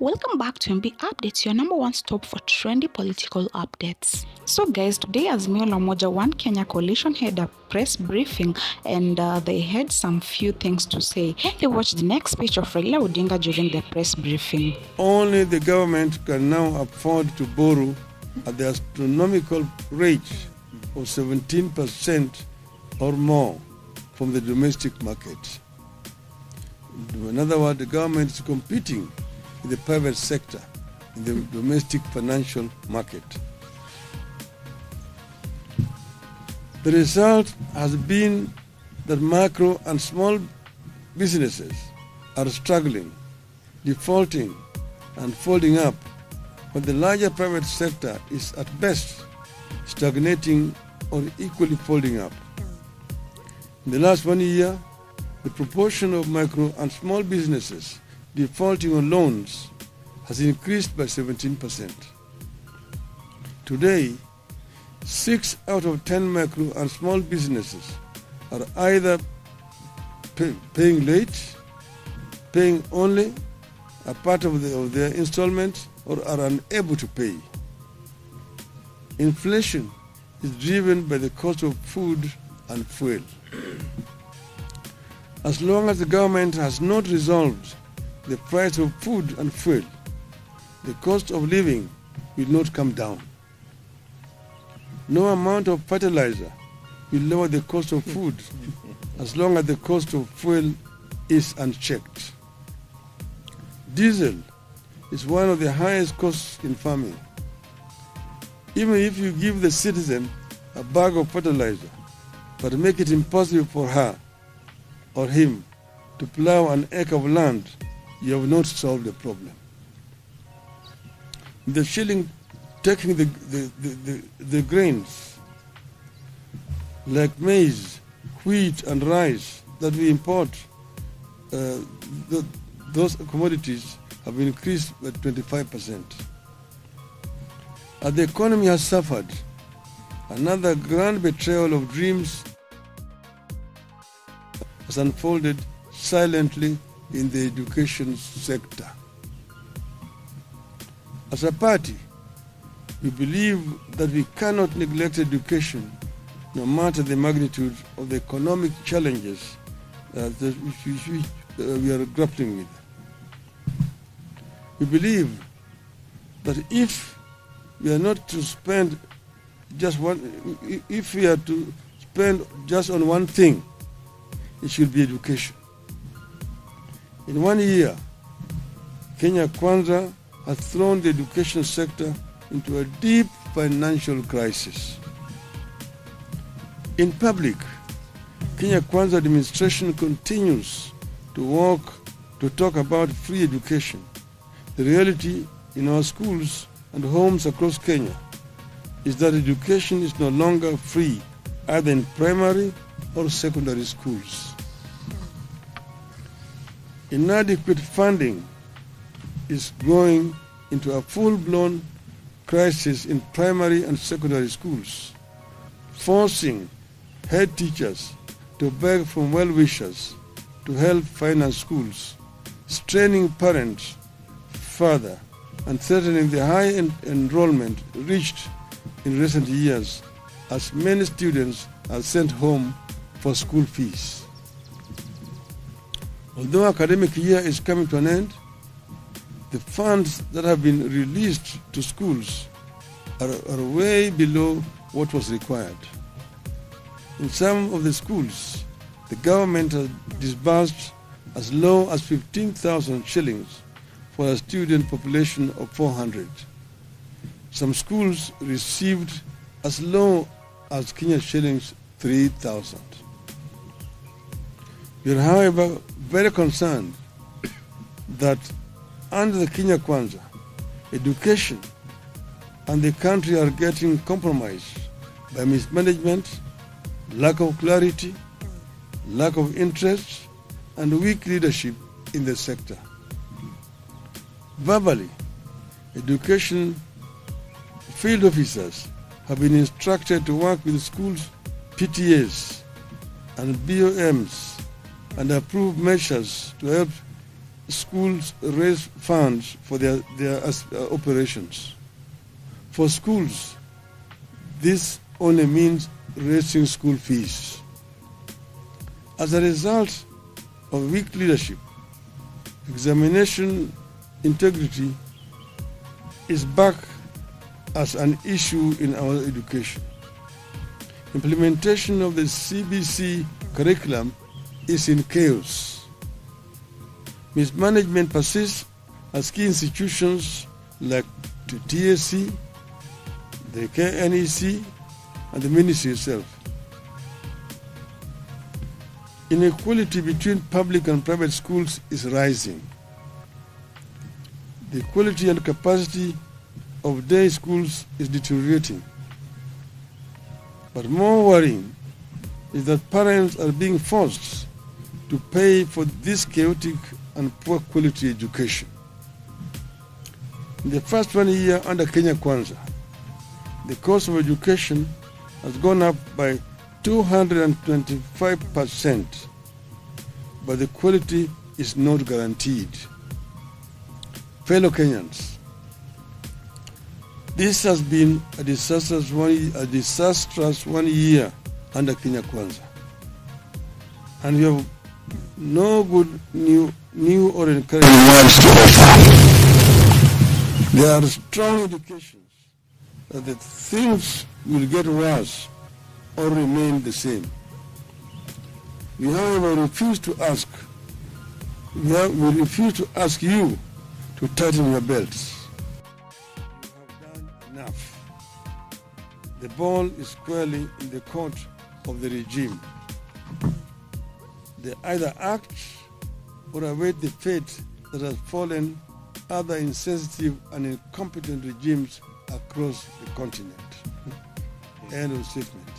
Welcome back to MB Updates, your number one stop for trendy political updates. So guys, today Azimio la Umoja One Kenya Coalition had a press briefing and they had some few things to say. Let's watch the next speech of Raila Odinga during the press briefing. Only the government can now afford to borrow at the astronomical rate of 17% or more from the domestic market. In other words, the government is competing with the private sector in the domestic financial market. The result has been that micro and small businesses are struggling, defaulting, and folding up, but the larger private sector is at best stagnating or equally folding up. In the last 1 year, the proportion of micro and small businesses defaulting on loans has increased by 17%. Today, 6 out of 10 micro and small businesses are either paying late, paying only a part of their installment, or are unable to pay. Inflation is driven by the cost of food and fuel. As long as the government has not resolved the price of food and fuel, the cost of living will not come down. No amount of fertilizer will lower the cost of food as long as the cost of fuel is unchecked. Diesel is one of the highest costs in farming. Even if you give the citizen a bag of fertilizer, but make it impossible for her or him to plow an acre of land, you have not solved the problem. The shilling taking the grains like maize, wheat, and rice that we import, those commodities have increased by 25%. As the economy has suffered, another grand betrayal of dreams has unfolded silently in the education sector. As a party, we believe that we cannot neglect education no matter the magnitude of the economic challenges that we are grappling with. We believe that if we are not to spend if we are to spend just on one thing, it should be education. In 1 year, Kenya Kwanza has thrown the education sector into a deep financial crisis. In public, Kenya Kwanza administration continues to talk about free education. The reality in our schools and homes across Kenya is that education is no longer free, either in primary or secondary schools. Inadequate funding is going into a full-blown crisis in primary and secondary schools, forcing head teachers to beg from well-wishers to help finance schools, straining parents further, and threatening the high enrollment reached in recent years as many students are sent home for school fees. Although academic year is coming to an end, the funds that have been released to schools are way below what was required. In some of the schools, the government has disbursed as low as 15,000 shillings for a student population of 400. Some schools received as low as Kenya shillings 3,000. We are, however, very concerned that under the Kenya Kwanza, education and the country are getting compromised by mismanagement, lack of clarity, lack of interest, and weak leadership in the sector. Verbally, education field officers have been instructed to work with schools, PTAs, and BOMs and approve measures to help schools raise funds for their operations. For schools, this only means raising school fees. As a result of weak leadership, examination integrity is back as an issue in our education. Implementation of the CBC curriculum is in chaos. Mismanagement persists as key institutions like the TSC, the KNEC, and the ministry itself. Inequality between public and private schools is rising. The quality and capacity of day schools is deteriorating. But more worrying is that parents are being forced to pay for this chaotic and poor quality education. In the first 1 year under Kenya Kwanza, the cost of education has gone up by 225%, but the quality is not guaranteed. Fellow Kenyans, this has been a disastrous 1 year under Kenya Kwanza, and we have no good new or encouraging words to offer. There are strong indications that the things will get worse or remain the same. We, however, refuse to ask you to tighten your belts. You have done enough. The ball is squarely in the court of the regime. They either act or await the fate that has fallen other insensitive and incompetent regimes across the continent. End of statement.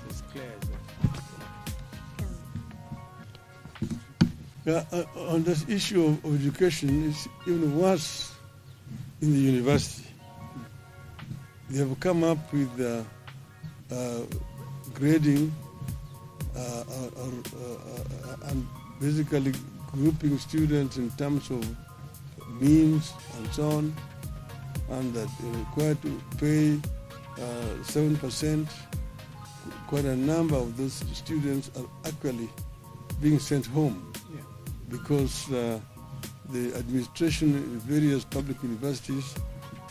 It's clear, On this issue of education, it's even worse in the university. They have come up with grading and basically grouping students in terms of means and so on, and that they're required to pay 7%. Quite a number of those students are actually being sent home because the administration in various public universities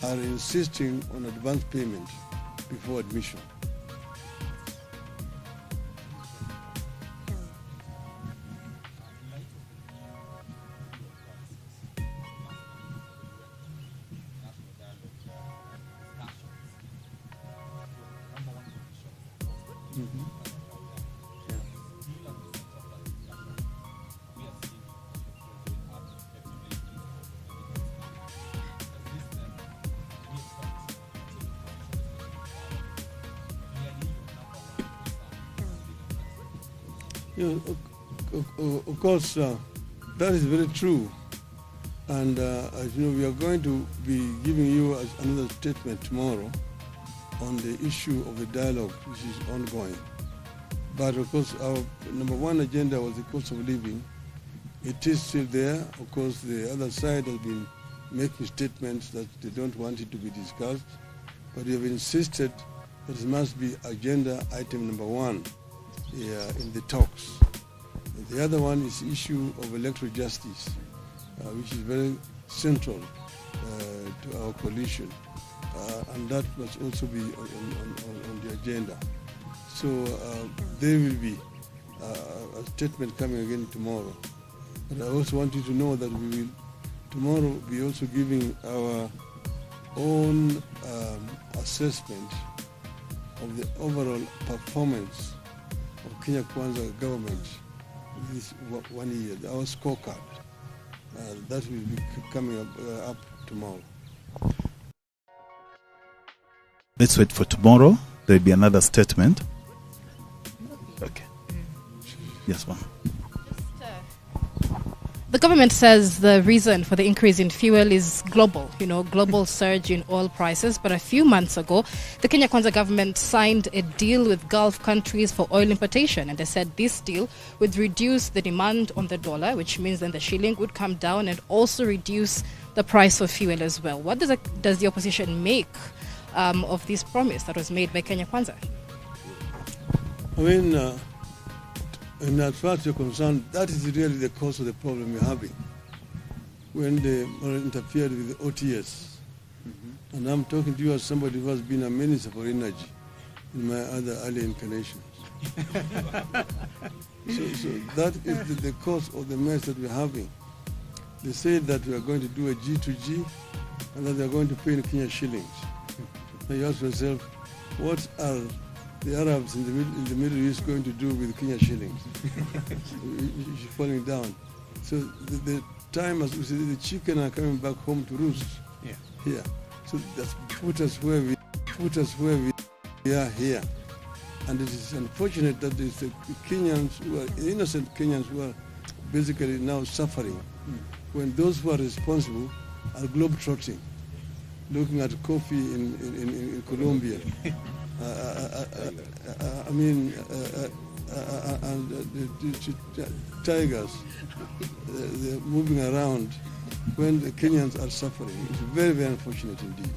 are insisting on advance payment before admission. Of course, that is very true. And as you know, we are going to be giving you another statement tomorrow on the issue of the dialogue, which is ongoing. But of course, our number one agenda was the cost of living. It is still there. Of course, the other side has been making statements that they don't want it to be discussed. But we have insisted that it must be agenda item number one in the talks. And the other one is the issue of electoral justice, which is very central to our coalition, and that must also be on the agenda. So there will be a statement coming again tomorrow. But I also want you to know that we will tomorrow be also giving our own assessment of the overall performance of Kenya Kwanza government this 1 year, our scorecard. That will be coming up tomorrow. Let's wait for tomorrow. There will be another statement. Okay. Yes, one. The government says the reason for the increase in fuel is global, global surge in oil prices. But a few months ago, the Kenya Kwanza government signed a deal with Gulf countries for oil importation. And they said this deal would reduce the demand on the dollar, which means then the shilling would come down and also reduce the price of fuel as well. What does the opposition make of this promise that was made by Kenya Kwanza? I mean, and as far as you're concerned, that is really the cause of the problem we're having. When they interfered with the OTS. Mm-hmm. And I'm talking to you as somebody who has been a minister for energy in my other early incarnations. so that is the cause of the mess that we're having. They said that we are going to do a G2G and that they are going to pay in Kenya shillings. Now you ask yourself, what are the Arabs in the Middle East going to do with Kenya shillings? She's falling down. So the time, as we say, the chicken are coming back home to roost. Yeah. Here. So that's put us where we are here. And it is unfortunate that it's the Kenyans who are innocent Kenyans who are basically now suffering when those who are responsible are globetrotting, looking at coffee in Colombia. The tigers, they're moving around when the Kenyans are suffering. It's very, very unfortunate indeed.